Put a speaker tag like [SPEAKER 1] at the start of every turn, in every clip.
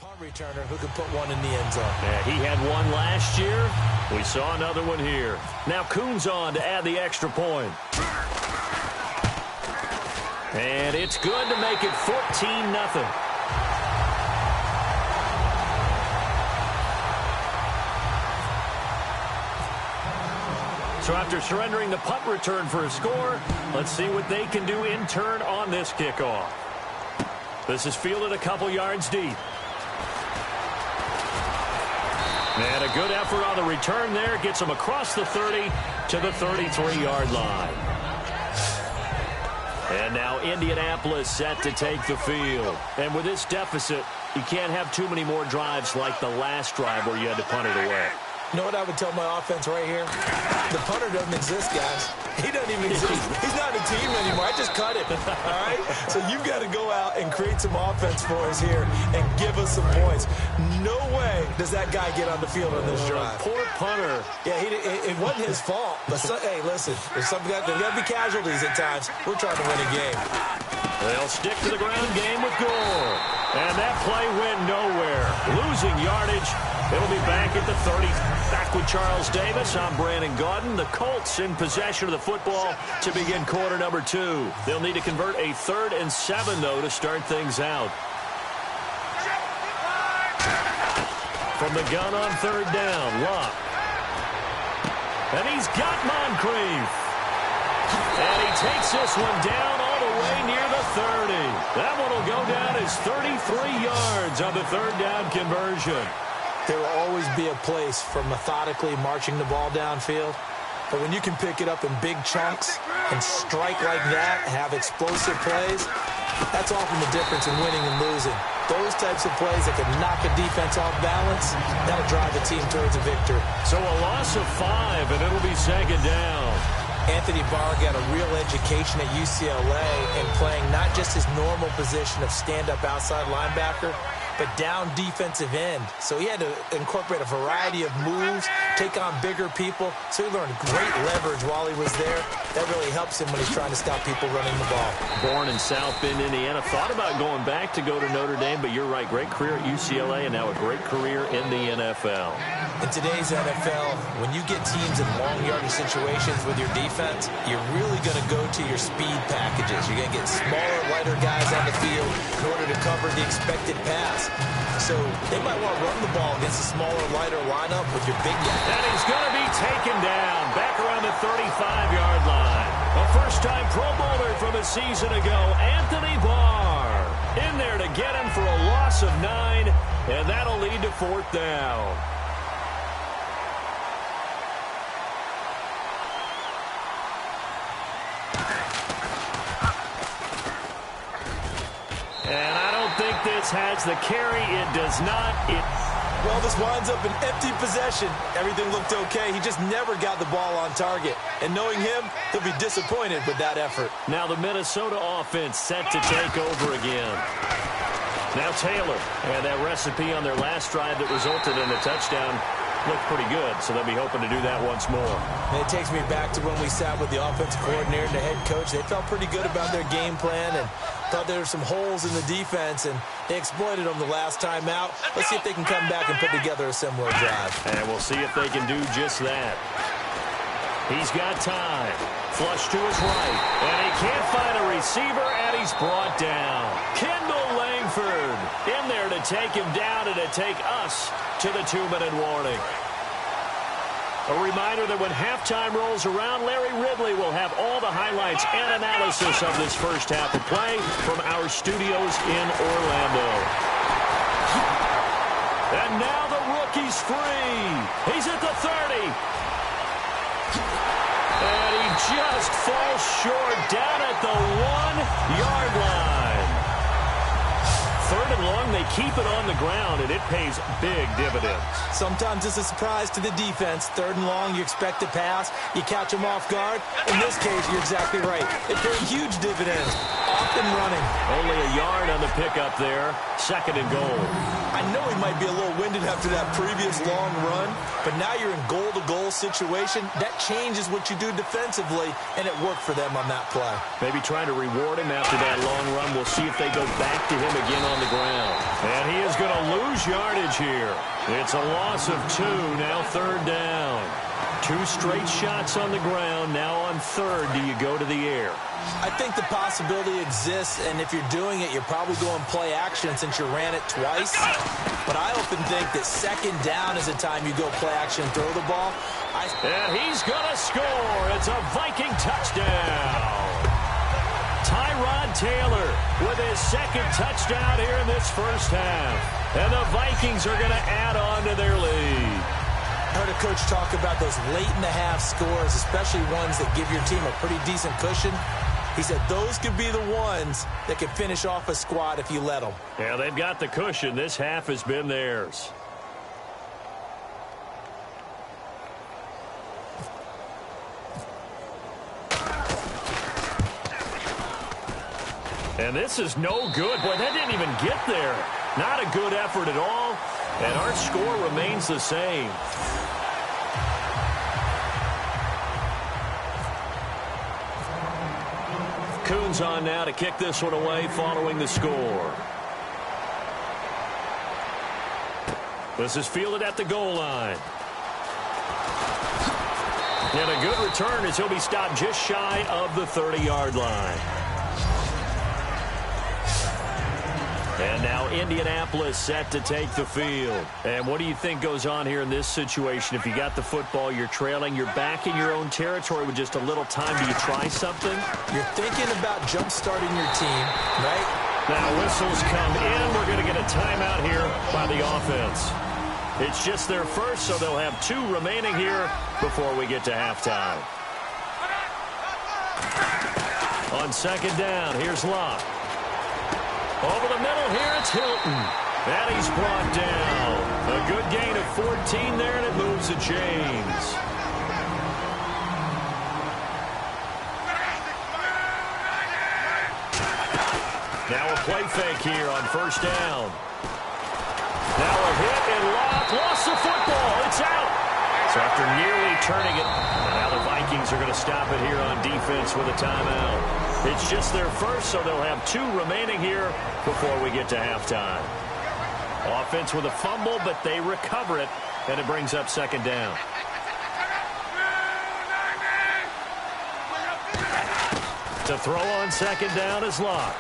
[SPEAKER 1] punt returner who can put one in the end zone.
[SPEAKER 2] Yeah, he had one last year. We saw another one here. Now Kuhn's on to add the extra point. And it's good to make it 14-0. So after surrendering the punt return for a score, let's see what they can do in turn on this kickoff. This is fielded a couple yards deep. And a good effort on the return there. Gets them across the 30 to the 33-yard line. And now Indianapolis set to take the field. And with this deficit, you can't have too many more drives like the last drive where you had to punt it away.
[SPEAKER 1] You know what I would tell my offense right here? The punter doesn't exist, guys. He doesn't even exist. He's not a team anymore. I just cut him, all right? So you've got to go out and create some offense for us here and give us some points. No way does that guy get on the field on this drive.
[SPEAKER 2] Poor punter.
[SPEAKER 1] Yeah, it wasn't his fault. But, hey, listen, there's got to be casualties at times. We're trying to win a game.
[SPEAKER 2] They'll stick to the ground game with Gore. And that play went nowhere. Losing yardage. It'll be back at the 30. Back with Charles Davis. I'm Brandon Gaudin. The Colts in possession of the football to begin quarter number 2. They'll need to convert a 3rd and 7, though, to start things out. From the gun on 3rd down, Luck. And he's got Moncrief. And he takes this one down all the way near the 30. That one will go down as 33 yards on the 3rd down conversion.
[SPEAKER 1] There will always be a place for methodically marching the ball downfield. But when you can pick it up in big chunks and strike like that, have explosive plays, that's often the difference in winning and losing. Those types of plays that can knock a defense off balance, that'll drive a team towards a victory.
[SPEAKER 2] So a loss of 5, and it'll be 2nd down.
[SPEAKER 1] Anthony Barr got a real education at UCLA in playing not just his normal position of stand-up outside linebacker, but down defensive end. So he had to incorporate a variety of moves, take on bigger people. So he learned great leverage while he was there. That really helps him when he's trying to stop people running the ball.
[SPEAKER 2] Born in South Bend, Indiana. Thought about going back to go to Notre Dame, but you're right. Great career at UCLA and now a great career in the NFL.
[SPEAKER 1] In today's NFL, when you get teams in long yardage situations with your defense, you're really going to go to your speed packages. You're going to get smaller, lighter guys on the field in order to cover the expected pass. So they might want to run the ball against a smaller, lighter lineup with your big guy.
[SPEAKER 2] And he's going to be taken down back around the 35-yard line. A first-time Pro Bowler from a season ago, Anthony Barr. In there to get him for a loss of 9, and that'll lead to 4th down. And I don't think this has the carry. It does not.
[SPEAKER 1] Well, this winds up an empty possession. Everything looked okay. He just never got the ball on target. And knowing him, he'll be disappointed with that effort.
[SPEAKER 2] Now the Minnesota offense set to take over again. Now Taylor. And that recipe on their last drive that resulted in a touchdown looked pretty good, so they'll be hoping to do that once more.
[SPEAKER 1] And it takes me back to when we sat with the offensive coordinator and the head coach. They felt pretty good about their game plan and thought there were some holes in the defense, and they exploited them the last time out. Let's see if they can come back and put together a similar drive.
[SPEAKER 2] And we'll see if they can do just that. He's got time. Flush to his right. And he can't find a receiver, and he's brought down. Kendall Langford in there to take him down and to take us to the 2-minute warning. A reminder that when halftime rolls around, Larry Ridley will have all the highlights and analysis of this first half of play from our studios in Orlando. And now the rookie's free. He's at the 30. And he just falls short down at the 1-yard line. 3rd and long, they keep it on the ground, and it pays big dividends.
[SPEAKER 1] Sometimes it's a surprise to the defense. 3rd and long, you expect to pass. You catch them off guard. In this case, you're exactly right. It paid huge dividends. Up and running.
[SPEAKER 2] Only a yard on the pickup there. 2nd and goal.
[SPEAKER 1] I know he might be a little winded after that previous long run, but now you're in goal-to-goal situation. That changes what you do defensively, and it worked for them on that play.
[SPEAKER 2] Maybe trying to reward him after that long run. We'll see if they go back to him again on the ground. And he is going to lose yardage here. It's a loss of 2, now 3rd down. 2 straight shots on the ground. Now on 3rd, do you go to the air?
[SPEAKER 1] I think the possibility exists, and if you're doing it, you're probably going play action since you ran it twice. But I often think that 2nd down is the time you go play action and throw the ball.
[SPEAKER 2] And he's going to score. It's a Viking touchdown. Tyrod Taylor with his 2nd touchdown here in this first half. And the Vikings are going to add on to their lead.
[SPEAKER 1] I heard a coach talk about those late-in-the-half scores, especially ones that give your team a pretty decent cushion. He said those could be the ones that can finish off a squad if you let them.
[SPEAKER 2] Yeah, they've got the cushion. This half has been theirs. And this is no good. Boy, that didn't even get there. Not a good effort at all. And our score remains the same. Coons on now to kick this one away following the score. This is fielded at the goal line. And a good return as he'll be stopped just shy of the 30-yard line. And now Indianapolis set to take the field. And what do you think goes on here in this situation? If you got the football, you're trailing, you're back in your own territory with just a little time. Do you try something?
[SPEAKER 1] You're thinking about jump-starting your team, right?
[SPEAKER 2] Now whistles come in. We're going to get a timeout here by the offense. It's just their first, so they'll have 2 remaining here before we get to halftime. On 2nd down, here's Locke. Over the middle here, it's Hilton. And he's brought down. A good gain of 14 there, and it moves the chains. Now a play fake here on 1st down. Now a hit, and Locke lost the football. It's out. So after nearly turning it, now the Vikings are going to stop it here on defense with a timeout. It's just their first, so they'll have 2 remaining here before we get to halftime. Offense with a fumble, but they recover it, and it brings up 2nd down. To throw on 2nd down is Locke.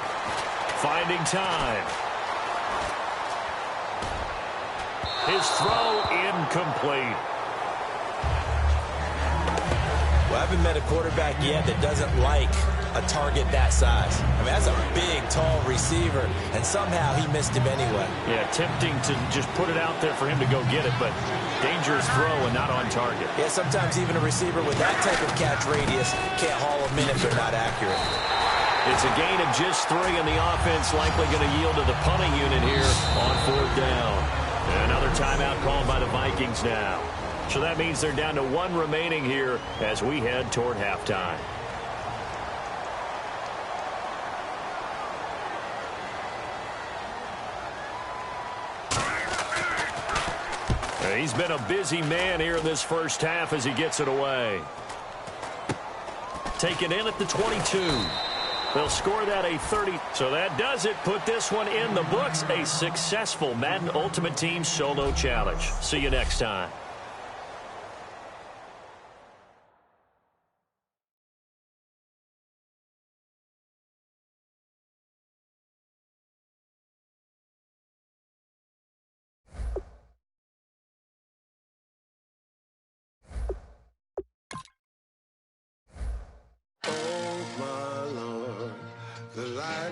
[SPEAKER 2] Finding time. His throw incomplete.
[SPEAKER 1] Well, I haven't met a quarterback yet that doesn't like a target that size. I mean, that's a big, tall receiver, and somehow he missed him anyway.
[SPEAKER 2] Yeah, tempting to just put it out there for him to go get it, but dangerous throw and not on target.
[SPEAKER 1] Yeah, sometimes even a receiver with that type of catch radius can't haul them in if they're not accurate.
[SPEAKER 2] It's a gain of just 3, and the offense likely going to yield to the punting unit here on 4th down. And another timeout called by the Vikings now. So that means they're down to 1 remaining here as we head toward halftime. He's been a busy man here in this first half as he gets it away. Taken in at the 22. They'll score that a 30. So that does it. Put this one in the books. A successful Madden Ultimate Team solo challenge. See you next time.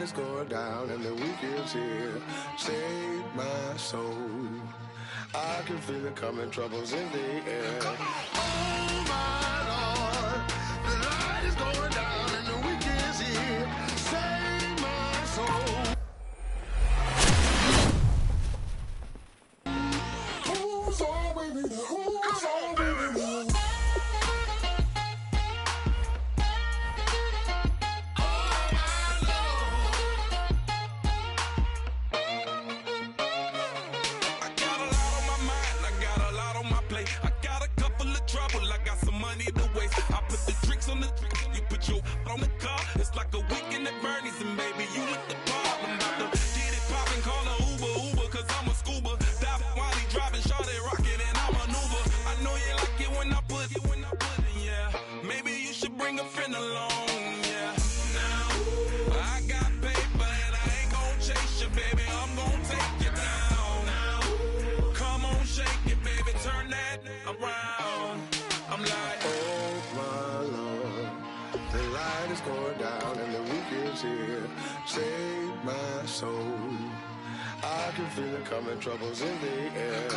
[SPEAKER 3] Is going down and the weekend's here. Save my soul. I can feel it coming, troubles in the air. Oh my Lord, the light is going down and the weekend's here. Save my soul. Who's all baby? Who's all baby?
[SPEAKER 4] I put the tricks on the you put your on the car. It's like a weekend at Bernie's, and baby, you with the problem. About to get it poppin', call a Uber, cause I'm a scuba. Dive while he driving, shot it rockin', and I maneuver. I know you like it when I put it, yeah. Maybe you should bring a friend along, yeah. Now, I got paper, and I ain't gon' chase you, baby. I'm gon' take you down. Now, come on, shake it, baby, turn that around. I'm like,
[SPEAKER 3] Oh my Lord, the light is going down and the week is here. Save my soul. I can feel it coming, troubles in the air.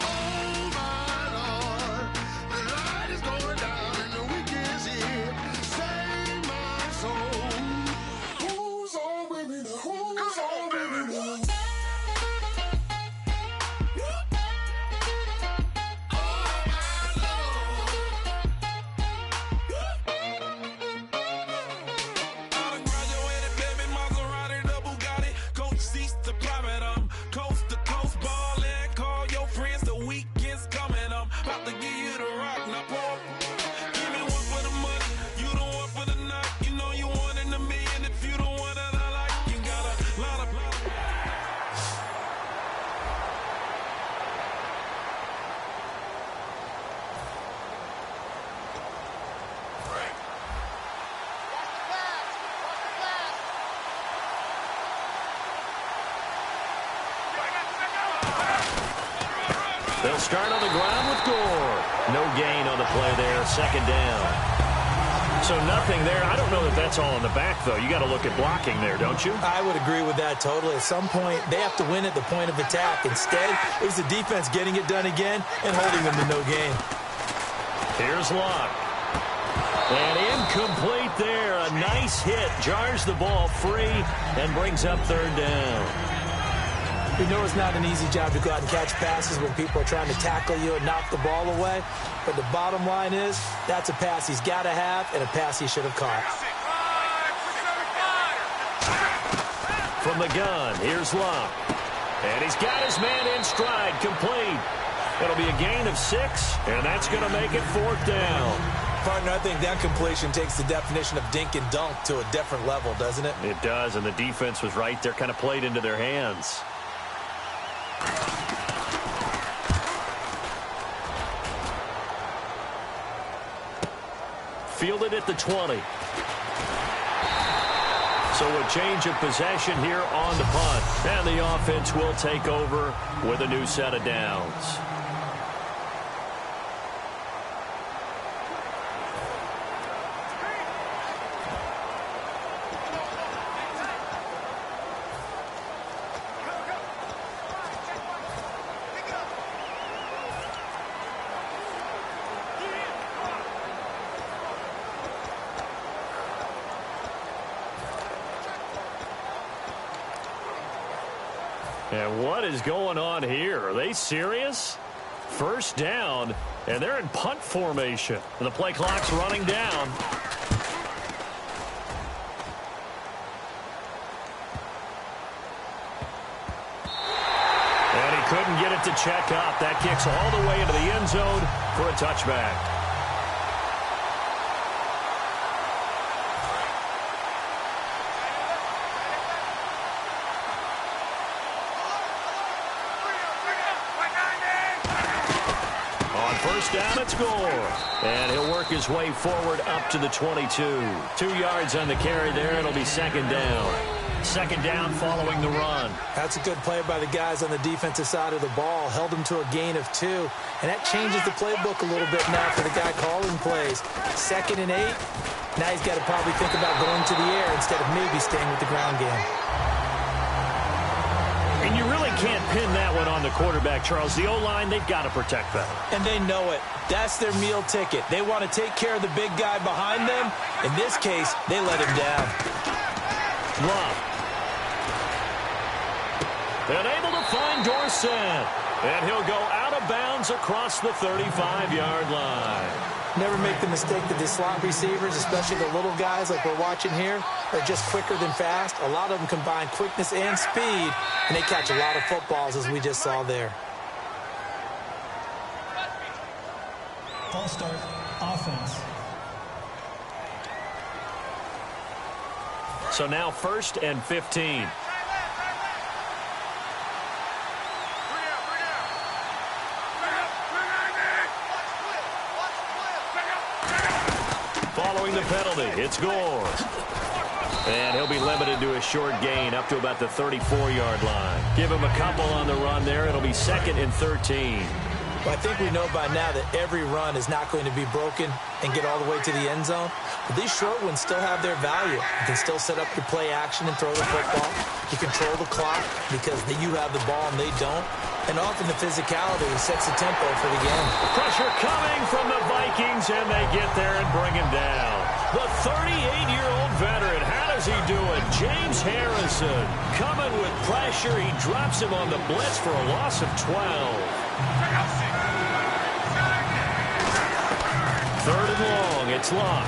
[SPEAKER 3] Oh my Lord, the light is going down and the week is here. Save my soul. Who's on with me now? Who's on with me now?
[SPEAKER 2] They'll start on the ground with Gore. No gain on the play there, second down. So nothing there. I don't know that that's all in the back, though. You got to look at blocking there, don't you?
[SPEAKER 1] I would agree with that totally. At some point, they have to win at the point of attack. Instead, it was the defense getting it done again and holding them to no gain.
[SPEAKER 2] Here's Locke. And incomplete there. A nice hit. Jars the ball free and brings up third down.
[SPEAKER 1] We know it's not an easy job to go out and catch passes when people are trying to tackle you and knock the ball away. But the bottom line is, that's a pass he's got to have and a pass he should have caught.
[SPEAKER 2] From the gun, here's Locke. And he's got his man in stride, complete. It'll be a gain of 6, and that's going to make it fourth down.
[SPEAKER 1] Partner, I think that completion takes the definition of dink and dunk to a different level, doesn't it?
[SPEAKER 2] It does, and the defense was right there, kind of played into their hands. Fielded at the 20. So a change of possession here on the punt. And the offense will take over with a new set of downs. And what is going on here? Are they serious? First down, and they're in punt formation. And the play clock's running down. And he couldn't get it to check up. That kicks all the way into the end zone for a touchback. Down at score. And he'll work his way forward up to the 22. 2 yards on the carry there. It'll be second down. Second down following the run.
[SPEAKER 1] That's a good play by the guys on the defensive side of the ball. Held them to a gain of 2. And that changes the playbook a little bit now for the guy calling plays. 2nd and 8. Now he's got to probably think about going to the air instead of maybe staying with the ground game.
[SPEAKER 2] And you really can't pin that one on the quarterback, Charles. The O-line, they've got to protect better.
[SPEAKER 1] And they know it. That's their meal ticket. They want to take care of the big guy behind them. In this case, they let him down.
[SPEAKER 2] Love. And able to find Dorsett. And he'll go out of bounds across the 35-yard line.
[SPEAKER 1] Never make the mistake that the slot receivers, especially the little guys like we're watching here, are just quicker than fast. A lot of them combine quickness and speed, and they catch a lot of footballs, as we just saw there.
[SPEAKER 5] False start, offense.
[SPEAKER 2] So now 1st and 15. Following the penalty, it's Gore. And he'll be limited to a short gain up to about the 34-yard line. Give him a couple on the run there. It'll be 2nd and 13.
[SPEAKER 1] Well, I think we know by now that every run is not going to be broken and get all the way to the end zone. But these short ones still have their value. You can still set up your play action and throw the football. You control the clock because you have the ball and they don't. And often the physicality sets the tempo for the game.
[SPEAKER 2] Pressure coming from the Vikings, and they get there and bring him down. The 38-year-old veteran, how does he do it? James Harrison coming with pressure. He drops him on the blitz for a loss of 12. 3rd and long, it's Locke.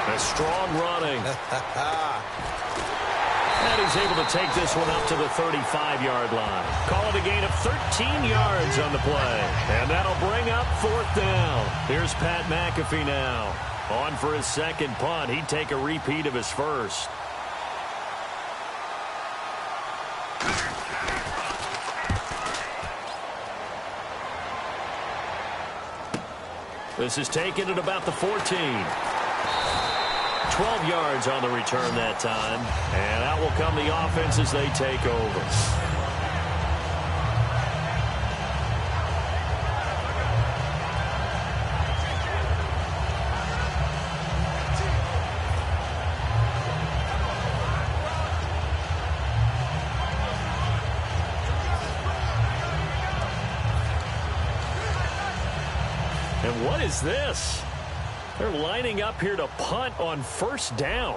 [SPEAKER 2] A strong running. And he's able to take this one up to the 35-yard line. Call it a gain of 13 yards on the play. And that'll bring up 4th down. Here's Pat McAfee now. On for his 2nd punt. He'd take a repeat of his 1st. This is taken at about the 14. 12 yards on the return that time. And out will come the offense as they take over. And what is this? They're lining up here to punt on 1st down.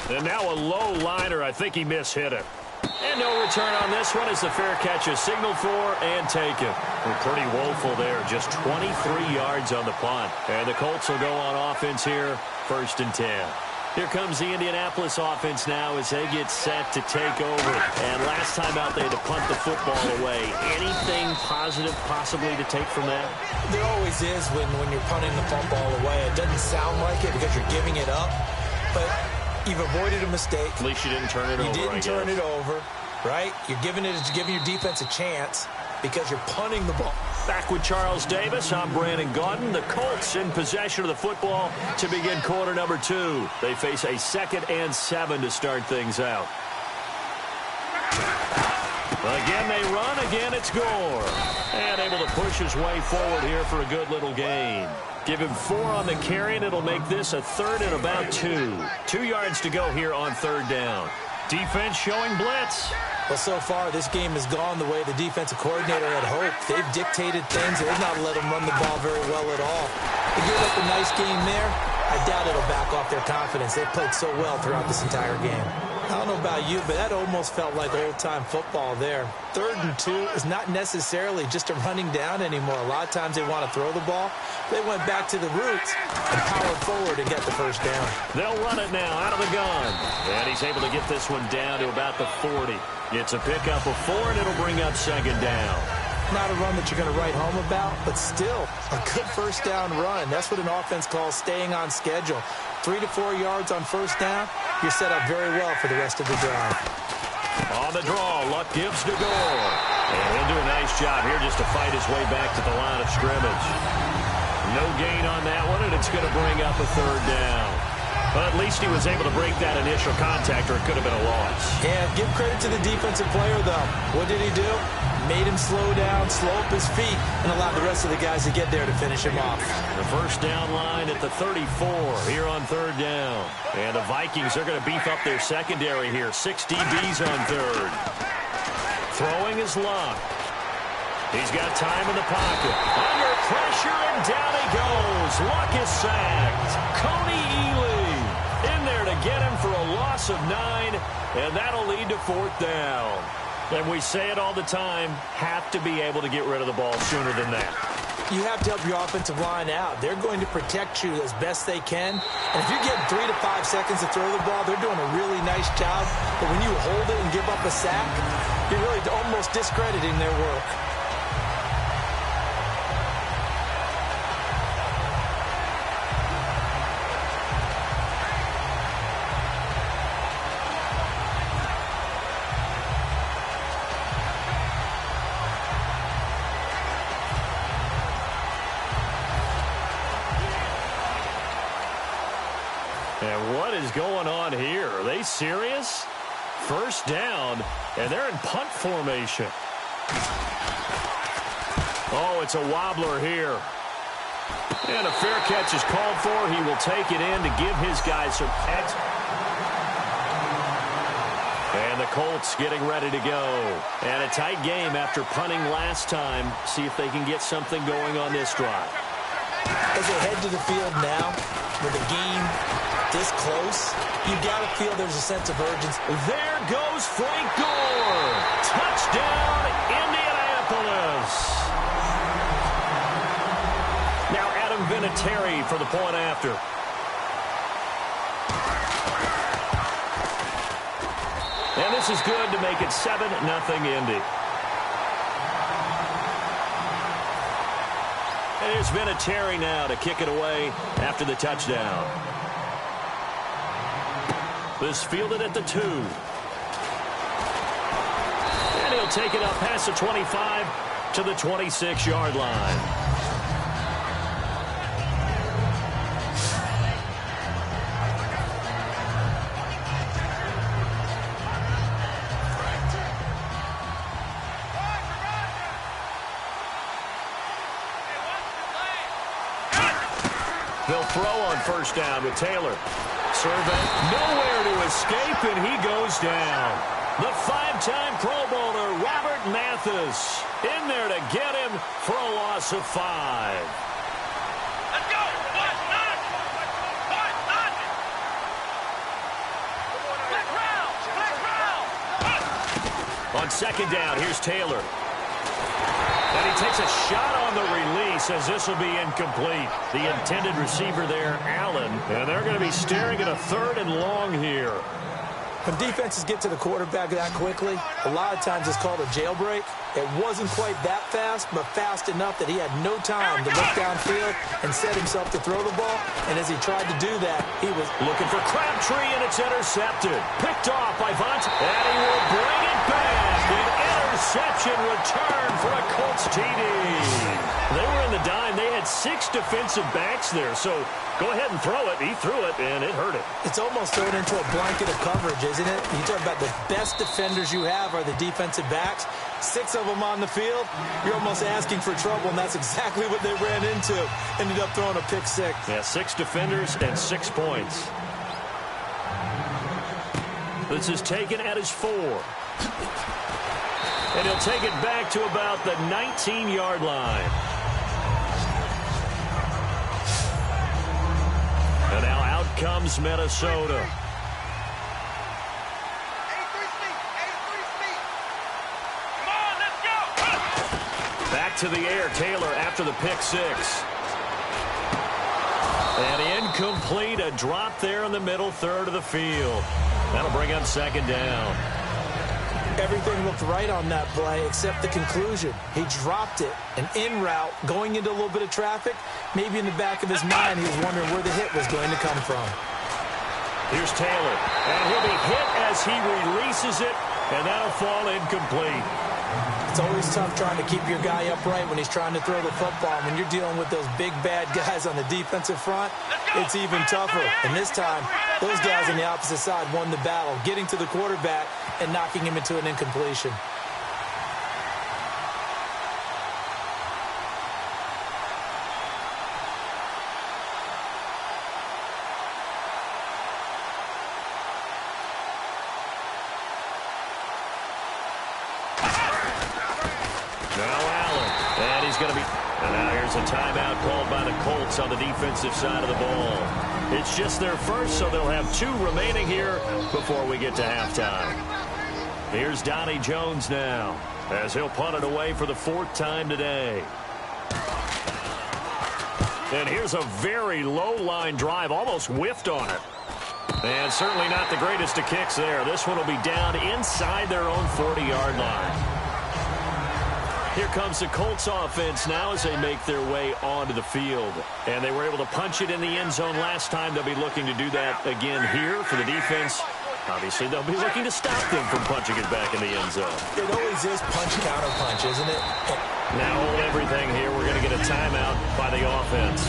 [SPEAKER 2] And now a low liner. I think he mishit it. And no return on this one as the fair catch is signaled for and taken. We're pretty woeful there. Just 23 yards on the punt. And the Colts will go on offense here. 1st and 10. Here comes the Indianapolis offense now as they get set to take over. And last time out, they had to punt the football away. Anything positive possibly to take from that?
[SPEAKER 1] There always is when you're punting the football away. It doesn't sound like it because you're giving it up, but you've avoided a mistake.
[SPEAKER 2] At least you didn't turn it over,
[SPEAKER 1] You didn't turn it over, right? You're giving your defense a chance because you're punting the ball.
[SPEAKER 2] Back with Charles Davis, I'm Brandon Gaudin. The Colts in possession of the football to begin quarter number 2. They face a 2nd and 7 to start things out. Again they run, again it's Gore. And able to push his way forward here for a good little gain. Give him 4 on the carry, and it'll make this a 3rd and about 2. 2 yards to go here on 3rd down. Defense showing blitz.
[SPEAKER 1] Well, so far, this game has gone the way the defensive coordinator had hoped. They've dictated things. They've not let them run the ball very well at all. They gave up a nice game there. I doubt it'll back off their confidence. They've played so well throughout this entire game. I don't know about you, but that almost felt like old-time football there. 3rd and 2 is not necessarily just a running down anymore. A lot of times they want to throw the ball. They went back to the roots and powered forward and get the 1st down.
[SPEAKER 2] They'll run it now out of the gun. And he's able to get this one down to about the 40. It's a pickup of 4, and it'll bring up 2nd down.
[SPEAKER 1] Not a run that you're going to write home about, but still a good 1st down run. That's what an offense calls staying on schedule. 3 to 4 yards on 1st down, you're set up very well for the rest of the drive.
[SPEAKER 2] On the draw, Luck gives to Gore. And he'll do a nice job here just to fight his way back to the line of scrimmage. No gain on that one, and it's going to bring up a 3rd down. But at least he was able to break that initial contact, or it could have been a loss.
[SPEAKER 1] Yeah, give credit to the defensive player, though. What did he do? Made him slow down, slow up his feet, and allowed the rest of the guys to get there to finish him off.
[SPEAKER 2] The 1st down line at the 34 here on 3rd down. And the Vikings are going to beef up their secondary here. 6 DBs on 3rd. Throwing is Locke. He's got time in the pocket. Under pressure, and down he goes. Locke is sacked. Coney Ely in there to get him for a loss of 9, and that'll lead to 4th down. And we say it all the time, have to be able to get rid of the ball sooner than that.
[SPEAKER 1] You have to help your offensive line out. They're going to protect you as best they can. And if you're getting 3 to 5 seconds to throw the ball, they're doing a really nice job. But when you hold it and give up a sack, you're really almost discrediting their work.
[SPEAKER 2] And what is going on here? Are they serious? First down, and they're in punt formation. Oh, it's a wobbler here. And a fair catch is called for. He will take it in to give his guys some X. And the Colts getting ready to go. And a tight game after punting last time. See if they can get something going on this drive.
[SPEAKER 1] As they head to the field now, with the game this close, you got to feel there's a sense of urgency.
[SPEAKER 2] There goes Frank Gore. Touchdown, Indianapolis. Now Adam Vinatieri for the point after. And this is good to make it 7-0 Indy. And here's Vinatieri now to kick it away after the touchdown. This fielded at the 2. And he'll take it up past the 25 to the 26-yard line. They'll throw on first down with Taylor. Survey, nowhere to escape, and he goes down. The 5-time Pro Bowler, Robert Mathis, in there to get him for a loss of 5.
[SPEAKER 5] Let's go!
[SPEAKER 2] On second down, here's Taylor. And he takes a shot on the release as this will be incomplete. The intended receiver there, Allen. And they're going to be staring at a 3rd and long here.
[SPEAKER 1] When defenses get to the quarterback that quickly, a lot of times it's called a jailbreak. It wasn't quite that fast, but fast enough that he had no time to look downfield and set himself to throw the ball. And as he tried to do that, he was
[SPEAKER 2] looking for Crabtree, and it's intercepted. Picked off by Vaughn, and he will bring it back. An interception return for a Colts TD. They were in the dime. They had 6 defensive backs there, so go ahead and throw it. He threw it, and it hurt it.
[SPEAKER 1] It's almost thrown into a blanket of coverage, isn't it? You talk about the best defenders you have are the defensive backs. 6 of them on the field. You're almost asking for trouble, and that's exactly what they ran into. Ended up throwing a pick 6.
[SPEAKER 2] Yeah, 6 defenders and 6 points. This is taken at his 4. And he'll take it back to about the 19-yard line. And now out comes Minnesota. Back to the air, Taylor after the pick 6. And incomplete, a drop there in the middle third of the field. That'll bring up second down.
[SPEAKER 1] Everything looked right on that play except the conclusion. He dropped it, an in route, going into a little bit of traffic. Maybe in the back of his mind, he was wondering where the hit was going to come from.
[SPEAKER 2] Here's Taylor, and he'll be hit as he releases it, and that'll fall incomplete.
[SPEAKER 1] It's always tough trying to keep your guy upright when he's trying to throw the football. When you're dealing with those big, bad guys on the defensive front, it's even tougher. And this time, those guys on the opposite side won the battle, getting to the quarterback and knocking him into an incompletion.
[SPEAKER 2] And now here's a timeout called by the Colts on the defensive side of the ball. It's just their first, so they'll have 2 remaining here before we get to halftime. Here's Donnie Jones now, as he'll punt it away for the 4th time today. And here's a very low-line drive, almost whiffed on it. And certainly not the greatest of kicks there. This one will be down inside their own 40-yard line. Here comes the Colts offense now as they make their way onto the field. And they were able to punch it in the end zone last time. They'll be looking to do that again here for the defense. Obviously, they'll be looking to stop them from punching it back in the end zone.
[SPEAKER 1] It always is punch-counter-punch, isn't it?
[SPEAKER 2] Now hold everything here. We're going to get a timeout by the offense.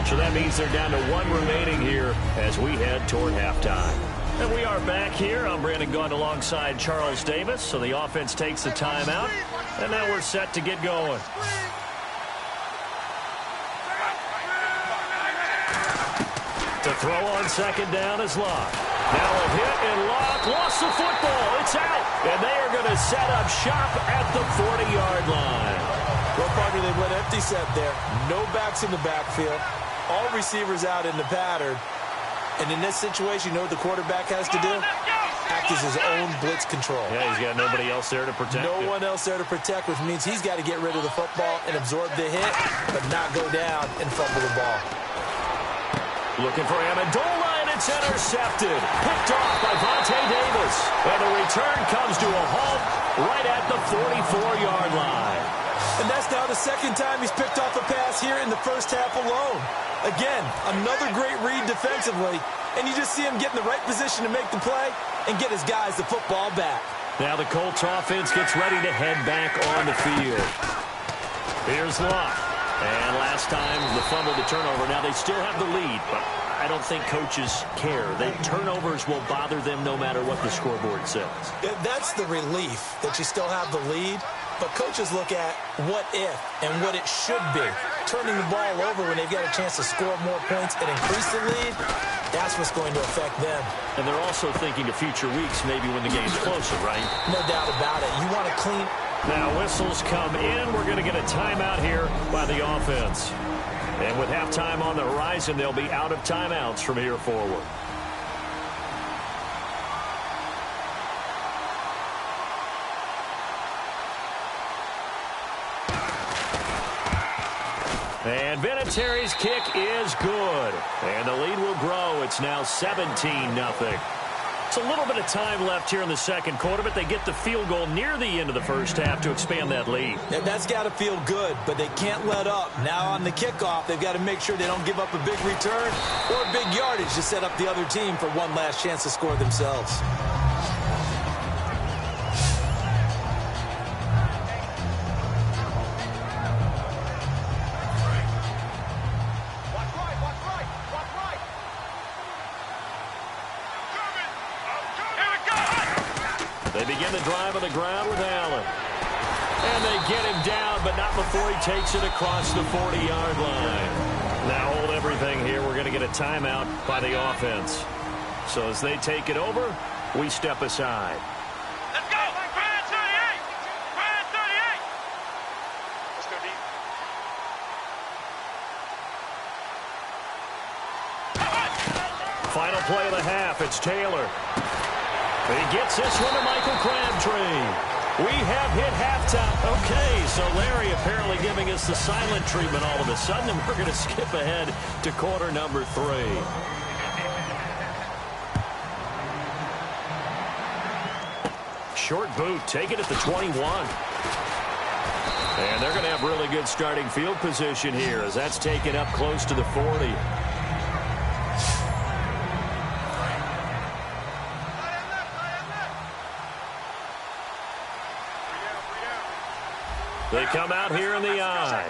[SPEAKER 2] So that means they're down to 1 remaining here as we head toward halftime. And we are back here. I'm Brandon Gaudin alongside Charles Davis. So the offense takes the timeout. And now we're set to get going. To throw on second down is Locke. Now a hit and Locke lost the football. It's out. And they are going to set up shop at the 40-yard line.
[SPEAKER 1] Well, partner, they went empty set there. No backs in the backfield. All receivers out in the pattern. And in this situation, you know what the quarterback has to do? Act as his own blitz control.
[SPEAKER 2] Yeah, he's got nobody else there to protect.
[SPEAKER 1] No one else there to protect, which means he's got to get rid of the football and absorb the hit, but not go down and fumble the ball.
[SPEAKER 2] Looking for Amendola, and it's intercepted. Picked off by Vontae Davis. And the return comes to a halt right at the 44-yard line.
[SPEAKER 1] And that's now the second time he's picked off a pass here in the first half alone. Again, another great read defensively, and you just see him get in the right position to make the play and get his guys the football back.
[SPEAKER 2] Now the Colts offense gets ready to head back on the field. Here's Locke. And last time, the fumble, the turnover. Now they still have the lead, but I don't think coaches care. The turnovers will bother them no matter what the scoreboard says.
[SPEAKER 1] Yeah, that's the relief that you still have the lead. But coaches look at what if and what it should be. Turning the ball over when they've got a chance to score more points and increase the lead, that's what's going to affect them.
[SPEAKER 2] And they're also thinking of future weeks, maybe when the game's closer, right?
[SPEAKER 1] No doubt about it. You want to clean.
[SPEAKER 2] Now whistles come in. We're going to get a timeout here by the offense. And with halftime on the horizon, they'll be out of timeouts from here forward. And Vinatieri's kick is good. And the lead will grow. It's now 17-0. It's a little bit of time left here in the second quarter, but they get the field goal near the end of the first half to expand that lead.
[SPEAKER 1] And that's got to feel good, but they can't let up. Now on the kickoff, they've got to make sure they don't give up a big return or a big yardage to set up the other team for one last chance to score themselves.
[SPEAKER 2] They begin the drive on the ground with Allen. And they get him down, but not before he takes it across the 40-yard line. Now hold everything here. We're going to get a timeout by the offense. So as they take it over, we step aside.
[SPEAKER 5] Let's go! Brand 38! Brand 38! Let's go, D.
[SPEAKER 2] Final play of the half. It's Taylor. He gets this one to Michael Crabtree. We have hit halftime. Okay, so Larry apparently giving us the silent treatment all of a sudden, and we're going to skip ahead to quarter number 3. Short boot, take it at the 21. And they're going to have really good starting field position here as that's taken up close to the 40. They come out here in the eye.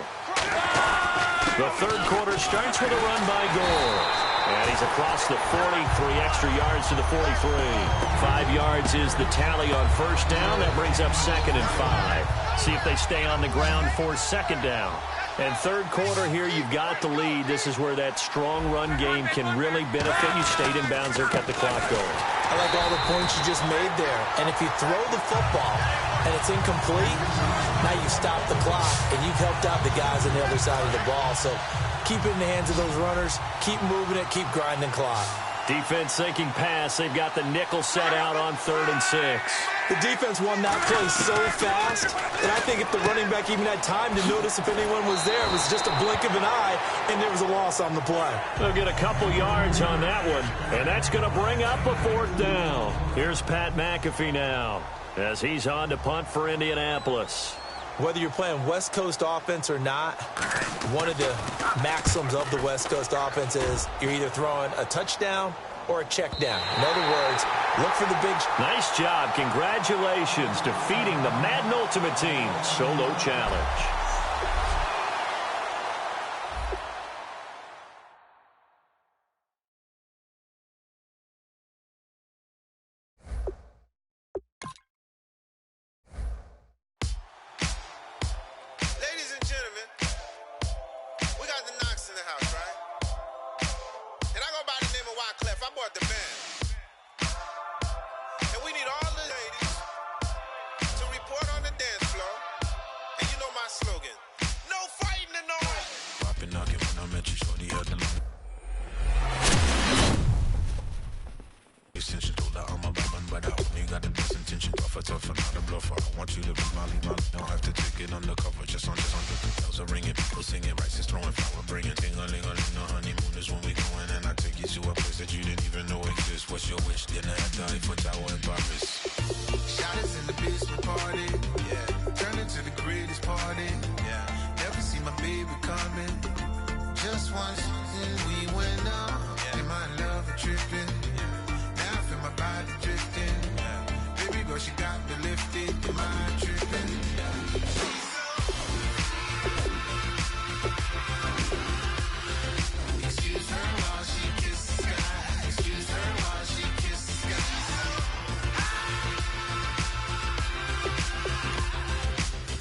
[SPEAKER 2] The third quarter starts with a run by Gore. And he's across the 40, 3 extra yards to the 43. 5 yards is the tally on first down. That brings up second and 5. See if they stay on the ground for second down. And third quarter here, you've got the lead. This is where that strong run game can really benefit you. Stayed in bounds there, kept the clock going.
[SPEAKER 1] I like all the points you just made there. And if you throw the football and it's incomplete, now you stop the clock and you've helped out the guys on the other side of the ball. So keep it in the hands of those runners. Keep moving it. Keep grinding clock.
[SPEAKER 2] Defense thinking pass. They've got the nickel set out on 3rd and 6.
[SPEAKER 1] The defense won that play so fast that I think if the running back even had time to notice if anyone was there, it was just a blink of an eye, and there was a loss on the play.
[SPEAKER 2] They'll get a couple yards on that one, and that's going to bring up a 4th down. Here's Pat McAfee now as he's on to punt for Indianapolis.
[SPEAKER 1] Whether you're playing West Coast offense or not, one of the maxims of the West Coast offense is you're either throwing a touchdown or a check down. In other words, look for the big...
[SPEAKER 2] Nice job. Congratulations defeating the Madden Ultimate Team solo challenge.
[SPEAKER 3] tougher, not a bluffer. I want you to be Molly. Don't have to take it undercover. Just on the bells are ringing, people singing, rice is throwing, flower bringing. Ding-a-ling-a-ling, the honeymoon is when we going, and I take you to a place that you didn't even know exists. What's your wish? Dinner at the Eiffel Tower in Paris.
[SPEAKER 6] Shotters in the basement party, yeah. Turn into the greatest party, yeah. Never see my baby coming. Just once, then we went up, yeah. And my love a tripping, yeah. Now I feel my body drifting, yeah. Baby girl, she got me lifted, am I tripping? Excuse her while she kisses the sky. Excuse her while she kisses the sky.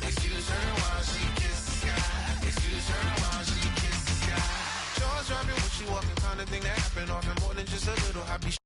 [SPEAKER 6] Excuse her while she kisses the sky. Excuse her while she kisses the sky. Jaws dropping when she walking, kind of thing that happen often. More than just a little hobby.